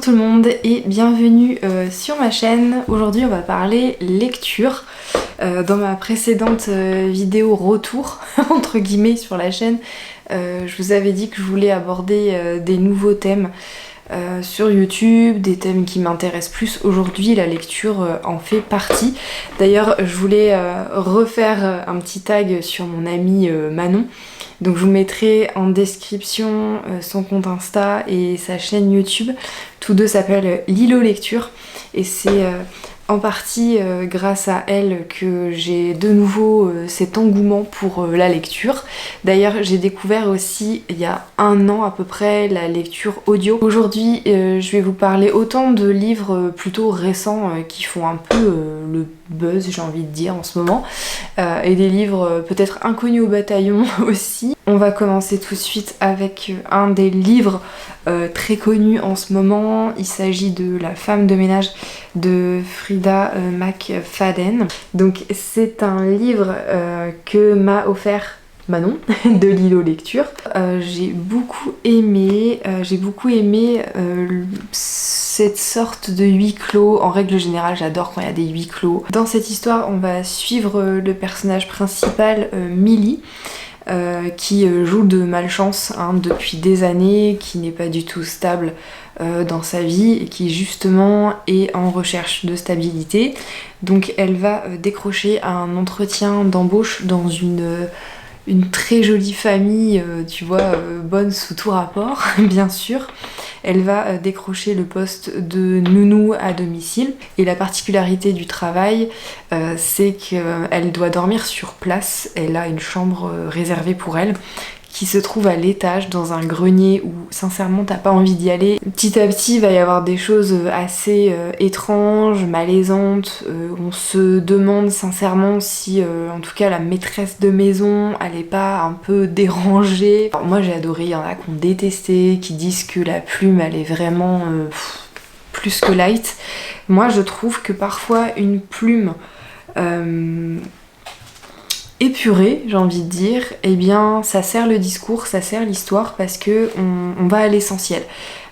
Bonjour tout le monde et bienvenue sur ma chaîne. Aujourd'hui on va parler lecture. Dans ma précédente vidéo retour entre guillemets sur la chaîne, je vous avais dit que je voulais aborder des nouveaux thèmes sur YouTube, des thèmes qui m'intéressent plus. Aujourd'hui la lecture en fait partie. D'ailleurs je voulais refaire un petit tag sur mon amie Manon. Donc je vous mettrai en description son compte Insta et sa chaîne YouTube. Tous deux s'appellent Lilo Lecture et c'est en partie grâce à elle que j'ai de nouveau cet engouement pour la lecture. D'ailleurs j'ai découvert aussi il y a un an à peu près la lecture audio. Aujourd'hui je vais vous parler autant de livres plutôt récents qui font un peu le buzz, j'ai envie de dire, en ce moment, et des livres peut-être inconnus au bataillon aussi. On va commencer tout de suite avec un des livres très connus en ce moment. Il s'agit de La femme de ménage de Freida McFadden. Donc c'est un livre que m'a offert Manon de Lilo Lecture. J'ai beaucoup aimé cette sorte de huis clos. En règle générale j'adore quand il y a des huis clos. Dans cette histoire on va suivre le personnage principal Millie, qui joue de malchance depuis des années, qui n'est pas du tout stable dans sa vie et qui justement est en recherche de stabilité. Donc elle va décrocher un entretien d'embauche dans une très jolie famille, tu vois, bonne sous tout rapport, bien sûr. Elle va décrocher le poste de nounou à domicile. Et la particularité du travail, c'est qu'elle doit dormir sur place. Elle a une chambre réservée pour elle, qui se trouve à l'étage dans un grenier où sincèrement t'as pas envie d'y aller. Petit à petit il va y avoir des choses assez étranges, malaisantes. On se demande sincèrement si en tout cas la maîtresse de maison elle est pas un peu dérangée. Alors, moi j'ai adoré, il y en a qui ont détesté, qui disent que la plume elle est vraiment plus que light. Moi je trouve que parfois une plume épuré, j'ai envie de dire, eh bien ça sert le discours, ça sert l'histoire parce que on va à l'essentiel.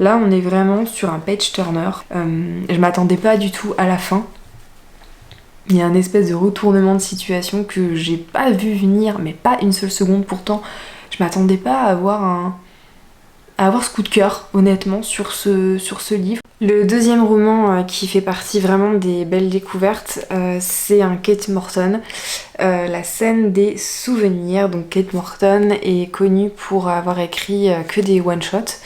Là on est vraiment sur un page turner. Je m'attendais pas du tout à la fin. Il y a un espèce de retournement de situation que j'ai pas vu venir, mais pas une seule seconde. Pourtant je m'attendais pas à avoir ce coup de cœur honnêtement sur ce livre. Le deuxième roman qui fait partie vraiment des belles découvertes, c'est un Kate Morton, La scène des souvenirs. Donc Kate Morton est connue pour avoir écrit que des one-shots.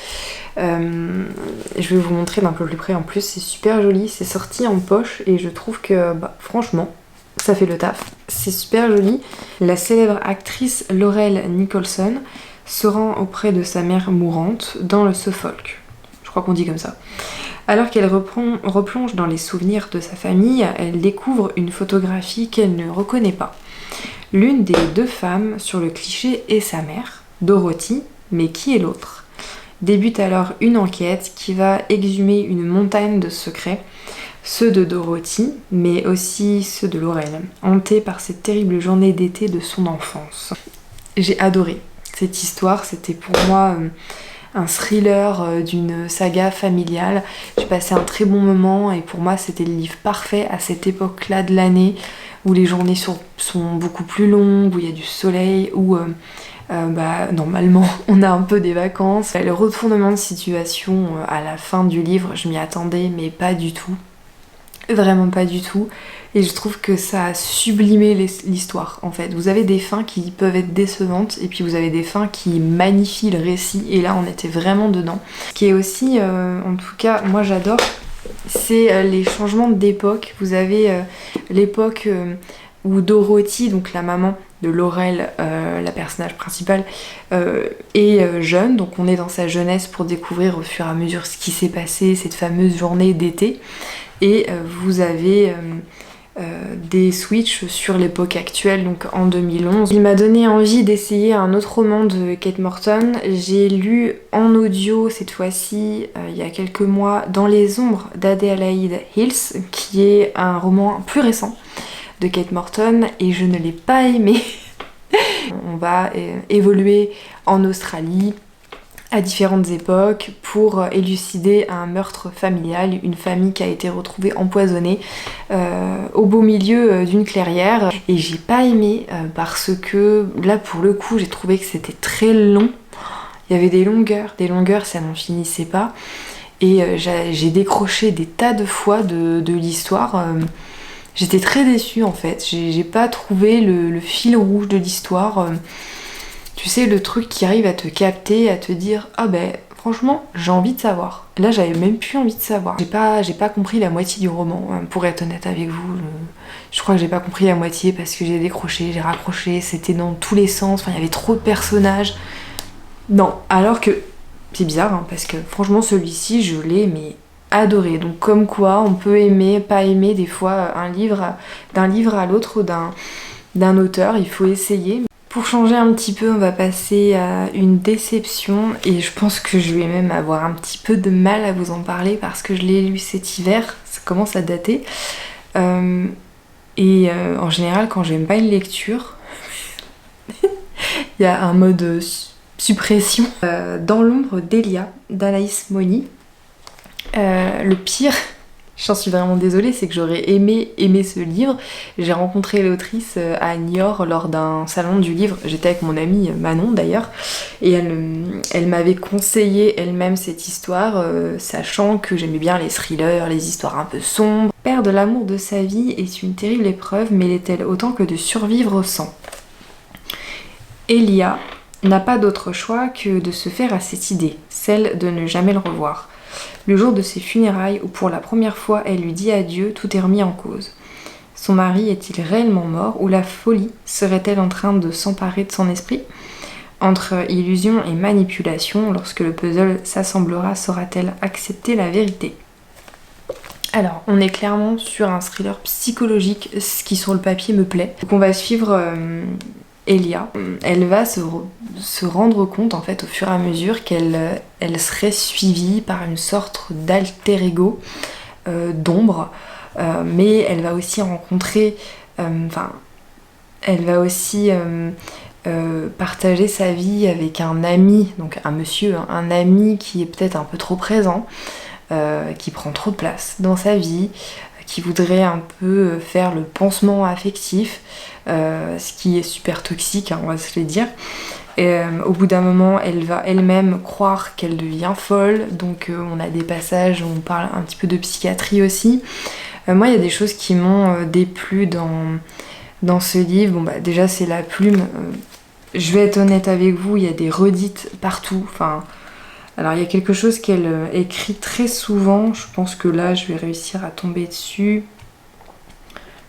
Je vais vous montrer d'un peu plus près, en plus c'est super joli, c'est sorti en poche et je trouve que franchement ça fait le taf. C'est super joli. La célèbre actrice Laurel Nicholson se rend auprès de sa mère mourante dans le Suffolk. Je crois qu'on dit comme ça. Alors qu'elle replonge dans les souvenirs de sa famille, elle découvre une photographie qu'elle ne reconnaît pas. L'une des deux femmes sur le cliché est sa mère, Dorothy, mais qui est l'autre ? Débute alors une enquête qui va exhumer une montagne de secrets, ceux de Dorothy, mais aussi ceux de Laurel, hantés par cette terrible journée d'été de son enfance. J'ai adoré cette histoire, c'était pour moi un thriller d'une saga familiale. J'ai passé un très bon moment et pour moi c'était le livre parfait à cette époque-là de l'année où les journées sont beaucoup plus longues, où il y a du soleil, où normalement on a un peu des vacances. Le retournement de situation à la fin du livre, je m'y attendais mais pas du tout. Vraiment pas du tout. Et je trouve que ça a sublimé l'histoire en fait. Vous avez des fins qui peuvent être décevantes et puis vous avez des fins qui magnifient le récit et là on était vraiment dedans. Ce qui est aussi, en tout cas moi j'adore, c'est les changements d'époque. Vous avez l'époque où Dorothy, donc la maman de Laurel, la personnage principale, est jeune, donc on est dans sa jeunesse pour découvrir au fur et à mesure ce qui s'est passé, cette fameuse journée d'été. Et vous avez des switches sur l'époque actuelle, donc en 2011. Il m'a donné envie d'essayer un autre roman de Kate Morton. J'ai lu en audio cette fois-ci, il y a quelques mois, Dans les ombres d'Adélaïde Hills, qui est un roman plus récent de Kate Morton, et je ne l'ai pas aimé. On va évoluer en Australie, à différentes époques pour élucider un meurtre familial, une famille qui a été retrouvée empoisonnée au beau milieu d'une clairière. Et j'ai pas aimé parce que là pour le coup j'ai trouvé que c'était très long. Il y avait des longueurs, ça n'en finissait pas. Et j'ai décroché des tas de fois de l'histoire. J'étais très déçue en fait. J'ai pas trouvé le fil rouge de l'histoire. Tu sais, le truc qui arrive à te capter, à te dire ah ben franchement j'ai envie de savoir. Là j'avais même plus envie de savoir. J'ai pas compris la moitié du roman, pour être honnête avec vous. Je crois que j'ai pas compris la moitié parce que j'ai décroché, j'ai raccroché, c'était dans tous les sens, enfin il y avait trop de personnages. Non, alors que c'est bizarre parce que franchement celui-ci je l'ai mais adoré. Donc comme quoi on peut aimer, pas aimer des fois un livre, d'un livre à l'autre ou d'un auteur, il faut essayer. Pour changer un petit peu, on va passer à une déception et je pense que je vais même avoir un petit peu de mal à vous en parler parce que je l'ai lu cet hiver, ça commence à dater. En général, quand j'aime pas une lecture, il y a un mode suppression. Dans l'ombre d'Elia, d'Anaïs Moni. Le pire, j'en suis vraiment désolée, c'est que j'aurais aimé ce livre. J'ai rencontré l'autrice à Niort lors d'un salon du livre. J'étais avec mon amie Manon d'ailleurs. Et elle m'avait conseillé elle-même cette histoire, sachant que j'aimais bien les thrillers, les histoires un peu sombres. Perdre l'amour de sa vie est une terrible épreuve, mais l'est-elle autant que de survivre sans? Elia n'a pas d'autre choix que de se faire à cette idée, celle de ne jamais le revoir. Le jour de ses funérailles, où pour la première fois elle lui dit adieu, tout est remis en cause. Son mari est-il réellement mort, ou la folie serait-elle en train de s'emparer de son esprit? Entre illusion et manipulation, lorsque le puzzle s'assemblera, saura-t-elle accepter la vérité? Alors, on est clairement sur un thriller psychologique, ce qui sur le papier me plaît. Donc on va suivre Elia. Elle va se rendre compte en fait au fur et à mesure qu'elle serait suivie par une sorte d'alter ego d'ombre, mais elle va aussi rencontrer, elle va aussi partager sa vie avec un ami, donc un monsieur, un ami qui est peut-être un peu trop présent, qui prend trop de place dans sa vie, qui voudrait un peu faire le pansement affectif, ce qui est super toxique, hein, on va se le dire. Et au bout d'un moment, elle va elle-même croire qu'elle devient folle, donc on a des passages où on parle un petit peu de psychiatrie aussi. Moi, il y a des choses qui m'ont déplu dans ce livre. Bon, bah, déjà, c'est la plume. Je vais être honnête avec vous, il y a des redites partout. Enfin, alors, il y a quelque chose qu'elle écrit très souvent. Je pense que là, je vais réussir à tomber dessus.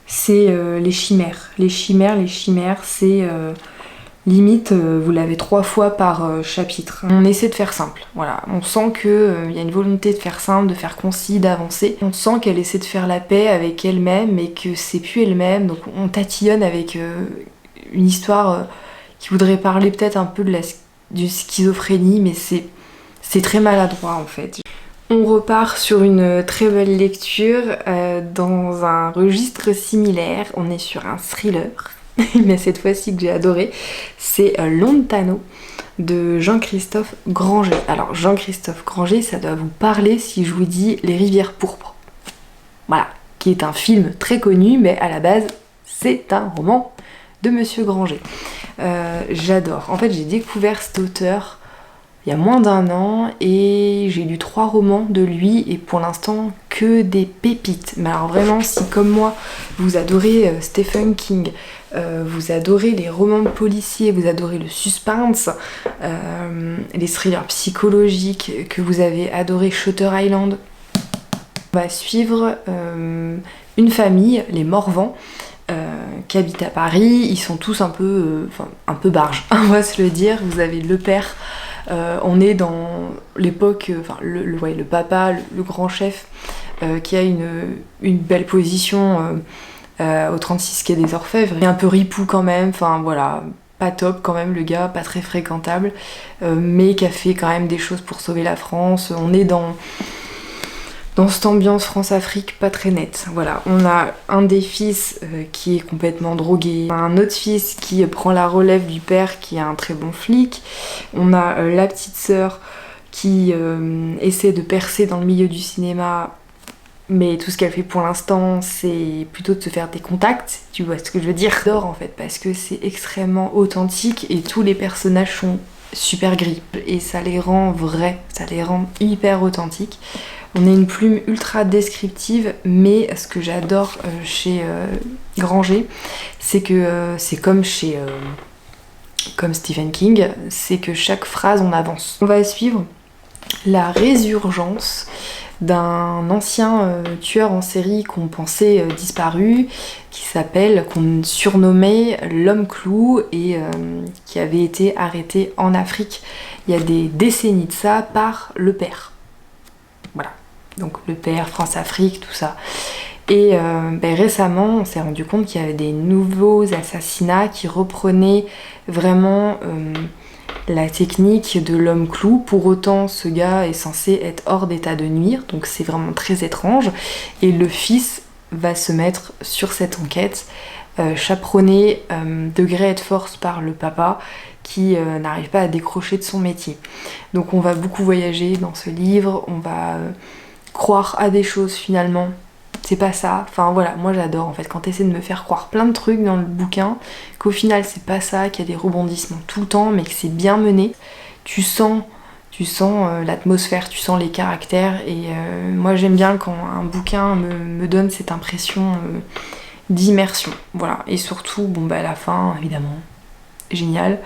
C'est les chimères. Les chimères, c'est limite, vous l'avez 3 fois par chapitre. On essaie de faire simple, voilà. On sent qu'il y a une volonté de faire simple, de faire concis, d'avancer. On sent qu'elle essaie de faire la paix avec elle-même, mais que c'est plus elle-même. Donc on tatillonne avec une histoire qui voudrait parler peut-être un peu de schizophrénie, mais c'est très maladroit en fait. On repart sur une très belle lecture dans un registre similaire. On est sur un thriller, mais cette fois-ci que j'ai adoré, c'est Lontano de Jean-Christophe Granger. Alors Jean-Christophe Granger, ça doit vous parler si je vous dis Les Rivières pourpres. Voilà, qui est un film très connu, mais à la base, c'est un roman de Monsieur Granger. J'adore. En fait, j'ai découvert cet auteur il y a moins d'1 an et j'ai lu 3 romans de lui et pour l'instant que des pépites. Mais alors vraiment, si comme moi vous adorez Stephen King, vous adorez les romans policiers, vous adorez le suspense, les thrillers psychologiques, que vous avez adoré Shutter Island, on va suivre une famille, les Morvans, qui habitent à Paris. Ils sont tous un peu barges, on va se le dire. Vous avez le père, on est dans l'époque, le papa, le grand chef, qui a une belle position au 36 quai des Orfèvres. Il est un peu ripou quand même, enfin voilà, pas top quand même le gars, pas très fréquentable, mais qui a fait quand même des choses pour sauver la France. On est dans dans cette ambiance France-Afrique pas très nette. Voilà, on a un des fils qui est complètement drogué, on a un autre fils qui prend la relève du père qui est un très bon flic, on a la petite sœur qui essaie de percer dans le milieu du cinéma, mais tout ce qu'elle fait pour l'instant c'est plutôt de se faire des contacts, tu vois ce que je veux dire. J'adore en fait parce que c'est extrêmement authentique et tous les personnages sont super gris et ça les rend vrais, ça les rend hyper authentiques. On a une plume ultra descriptive, mais ce que j'adore chez Granger, c'est que c'est comme comme Stephen King, c'est que chaque phrase on avance. On va suivre la résurgence d'un ancien tueur en série qu'on pensait disparu, qu'on surnommait l'homme clou et qui avait été arrêté en Afrique il y a des décennies de ça par le père. Voilà, donc le père, France-Afrique, tout ça. Et récemment, on s'est rendu compte qu'il y avait des nouveaux assassinats qui reprenaient vraiment la technique de l'homme clou. Pour autant, ce gars est censé être hors d'état de nuire, donc c'est vraiment très étrange. Et le fils va se mettre sur cette enquête, chaperonné de gré et de force par le papa, qui n'arrive pas à décrocher de son métier. Donc on va beaucoup voyager dans ce livre, on va croire à des choses finalement, c'est pas ça. Enfin voilà, moi j'adore en fait quand t'essaies de me faire croire plein de trucs dans le bouquin, qu'au final c'est pas ça, qu'il y a des rebondissements tout le temps, mais que c'est bien mené. Tu sens l'atmosphère, tu sens les caractères, et moi j'aime bien quand un bouquin me donne cette impression d'immersion. Voilà, et surtout, la fin évidemment. Génial,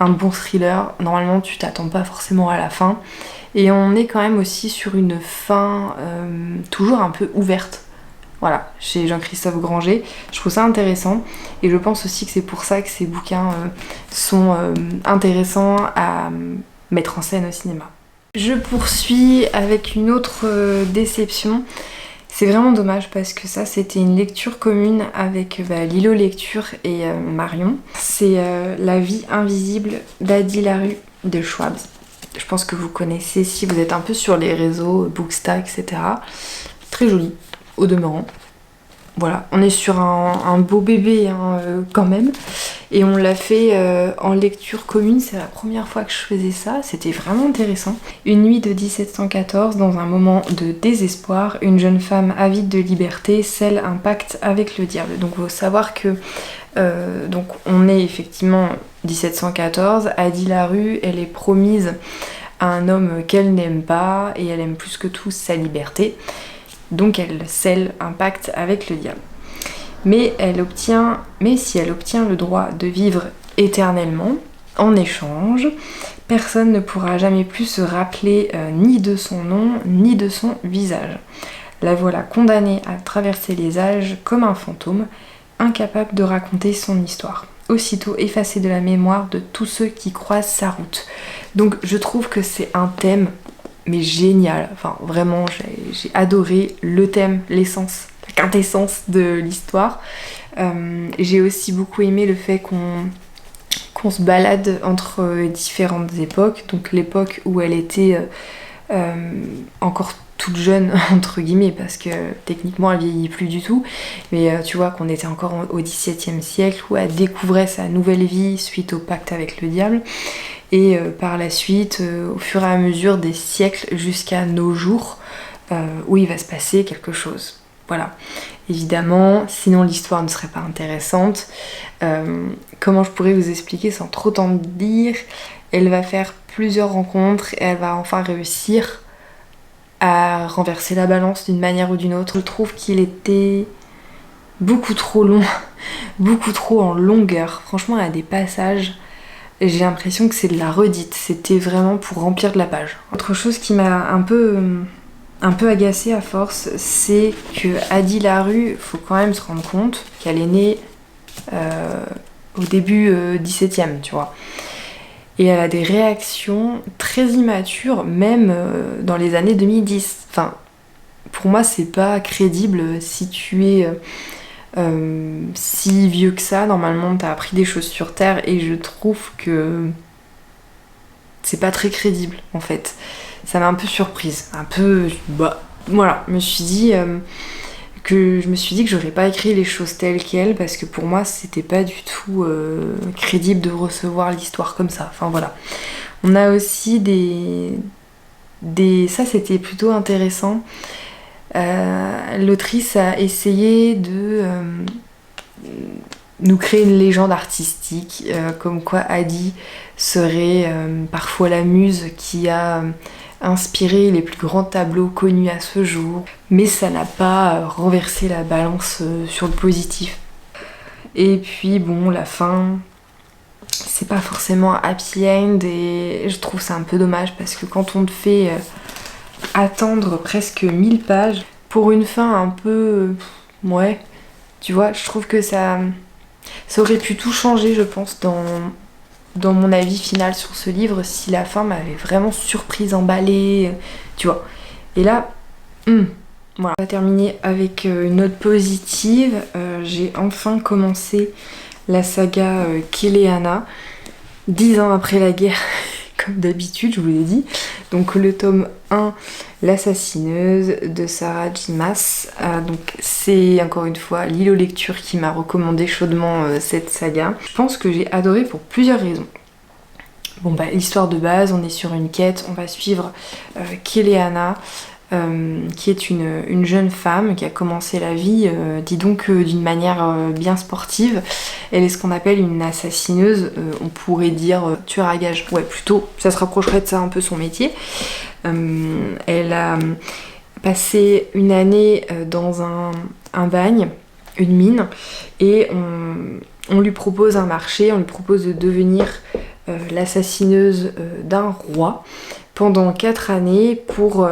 un bon thriller, normalement tu t'attends pas forcément à la fin, et on est quand même aussi sur une fin toujours un peu ouverte, voilà, chez Jean-Christophe Granger. Je trouve ça intéressant, et je pense aussi que c'est pour ça que ces bouquins sont intéressants à mettre en scène au cinéma. Je poursuis avec une autre déception. C'est vraiment dommage parce que ça c'était une lecture commune avec Lilo Lecture et Marion. C'est La vie invisible d'Adi Larue de Schwab. Je pense que vous connaissez si vous êtes un peu sur les réseaux, Booksta, etc. Très joli, au demeurant. Voilà, on est sur un beau bébé quand même. Et on l'a fait en lecture commune, c'est la première fois que je faisais ça, c'était vraiment intéressant. Une nuit de 1714, dans un moment de désespoir, une jeune femme avide de liberté scelle un pacte avec le diable. Donc il faut savoir que donc on est effectivement 1714, Adi Larue, elle est promise à un homme qu'elle n'aime pas, et elle aime plus que tout sa liberté. Donc elle scelle un pacte avec le diable. Mais si elle obtient le droit de vivre éternellement, en échange, personne ne pourra jamais plus se rappeler ni de son nom, ni de son visage. La voilà condamnée à traverser les âges comme un fantôme, incapable de raconter son histoire, aussitôt effacée de la mémoire de tous ceux qui croisent sa route. Donc je trouve que c'est un thème mais génial, enfin vraiment j'ai adoré le thème, l'essence, la quintessence de l'histoire. J'ai aussi beaucoup aimé le fait qu'on se balade entre différentes époques, donc l'époque où elle était encore toute jeune entre guillemets, parce que techniquement elle vieillit plus du tout, mais tu vois qu'on était encore au XVIIe siècle, où elle découvrait sa nouvelle vie suite au pacte avec le diable. Et par la suite, au fur et à mesure des siècles jusqu'à nos jours, où il va se passer quelque chose. Voilà. Évidemment, sinon l'histoire ne serait pas intéressante. Comment je pourrais vous expliquer sans trop t'en dire? Elle va faire plusieurs rencontres et elle va enfin réussir à renverser la balance d'une manière ou d'une autre. Je trouve qu'il était beaucoup trop long, beaucoup trop en longueur. Franchement, il y a des passages... J'ai l'impression que c'est de la redite, c'était vraiment pour remplir de la page. Autre chose qui m'a un peu agacée à force, c'est que Adi Larue, faut quand même se rendre compte qu'elle est née au début 17e, tu vois. Et elle a des réactions très immatures, même dans les années 2010. Enfin, pour moi, c'est pas crédible si tu es... si vieux que ça, normalement t'as appris des choses sur Terre, et je trouve que c'est pas très crédible en fait. Ça m'a un peu surprise, un peu Voilà, je me suis dit que j'aurais pas écrit les choses telles quelles parce que pour moi c'était pas du tout crédible de recevoir l'histoire comme ça. Enfin voilà. On a aussi ça c'était plutôt intéressant. L'autrice a essayé de nous créer une légende artistique, comme quoi Adi serait parfois la muse qui a inspiré les plus grands tableaux connus à ce jour, mais ça n'a pas renversé la balance sur le positif. Et puis bon, la fin, c'est pas forcément un happy end et je trouve ça un peu dommage parce que quand on te fait attendre presque 1000 pages pour une fin un peu... ouais, tu vois, je trouve que ça aurait pu tout changer, je pense, dans mon avis final sur ce livre si la fin m'avait vraiment surprise, emballée, tu vois. Et là, voilà. On va terminer avec une note positive. J'ai enfin commencé la saga Keleana, 10 ans après la guerre, comme d'habitude, je vous l'ai dit. Donc le tome 1, L'assassineuse de Sarah J. Maas. Donc c'est encore une fois Lilo Lecture qui m'a recommandé chaudement cette saga. Je pense que j'ai adoré pour plusieurs raisons. Bon bah l'histoire de base, on est sur une quête, on va suivre Keleana, qui est une jeune femme qui a commencé la vie, dis donc d'une manière bien sportive. Elle est ce qu'on appelle une assassineuse, on pourrait dire tueur à gages. Ouais, plutôt, ça se rapprocherait de ça un peu son métier. Elle a passé une année dans un bagne, une mine, et on lui propose un marché, on lui propose de devenir l'assassineuse d'un roi pendant 4 années pour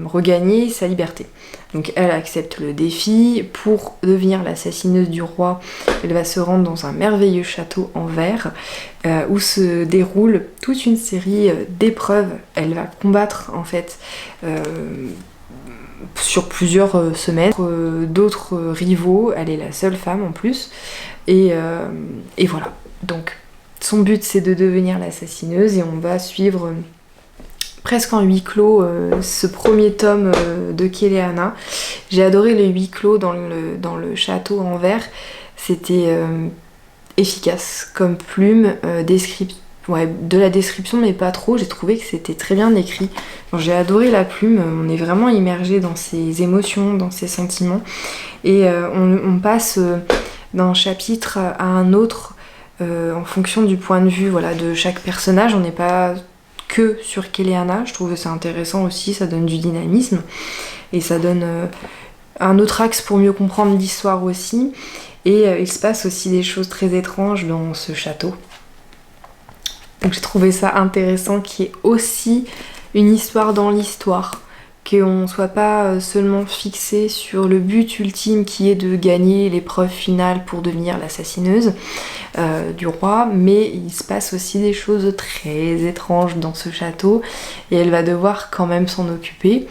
regagner sa liberté. Donc elle accepte le défi. Pour devenir l'assassineuse du roi, elle va se rendre dans un merveilleux château en verre où se déroule toute une série d'épreuves. Elle va combattre en fait sur plusieurs semaines d'autres rivaux. Elle est la seule femme en plus. Et voilà. Donc son but c'est de devenir l'assassineuse et on va suivre presque en huis clos ce premier tome de Keleana. J'ai adoré le huis clos dans le château en verre. C'était efficace comme plume, de la description mais pas trop. J'ai trouvé que c'était très bien écrit. Bon, j'ai adoré la plume, on est vraiment immergé dans ses émotions, dans ses sentiments. Et on passe d'un chapitre à un autre en fonction du point de vue de chaque personnage. On n'est pas que sur Keleana, je trouve que c'est intéressant aussi, ça donne du dynamisme et ça donne un autre axe pour mieux comprendre l'histoire aussi. Et il se passe aussi des choses très étranges dans ce château. Donc j'ai trouvé ça intéressant qu'il y ait aussi une histoire dans l'histoire, qu'on soit pas seulement fixé sur le but ultime qui est de gagner l'épreuve finale pour devenir l'assassineuse du roi, mais il se passe aussi des choses très étranges dans ce château et elle va devoir quand même s'en occuper.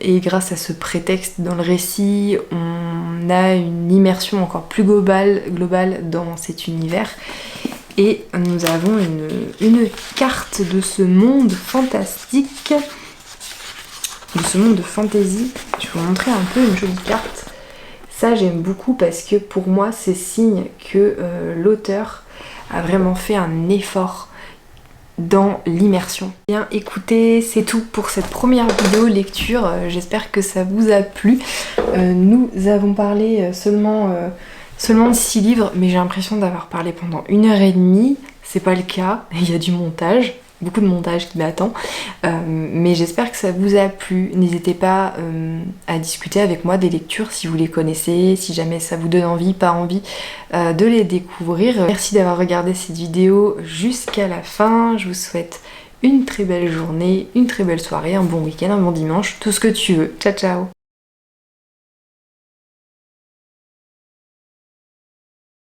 Et grâce à ce prétexte dans le récit, on a une immersion encore plus globale dans cet univers. Et nous avons une carte de ce monde fantastique, de ce monde de fantasy. Je vais vous montrer un peu une jolie carte. Ça j'aime beaucoup parce que pour moi c'est signe que l'auteur a vraiment fait un effort dans l'immersion. Bien écoutez, c'est tout pour cette première vidéo lecture. J'espère que ça vous a plu. Nous avons parlé seulement de 6 livres, mais j'ai l'impression d'avoir parlé pendant 1h30. C'est pas le cas, il y a du montage, beaucoup de montage qui m'attend, mais j'espère que ça vous a plu. N'hésitez pas à discuter avec moi des lectures si vous les connaissez, si jamais ça vous donne envie, pas envie de les découvrir. Merci d'avoir regardé cette vidéo jusqu'à la fin. Je vous souhaite une très belle journée, une très belle soirée, un bon week-end, un bon dimanche, tout ce que tu veux. Ciao ciao.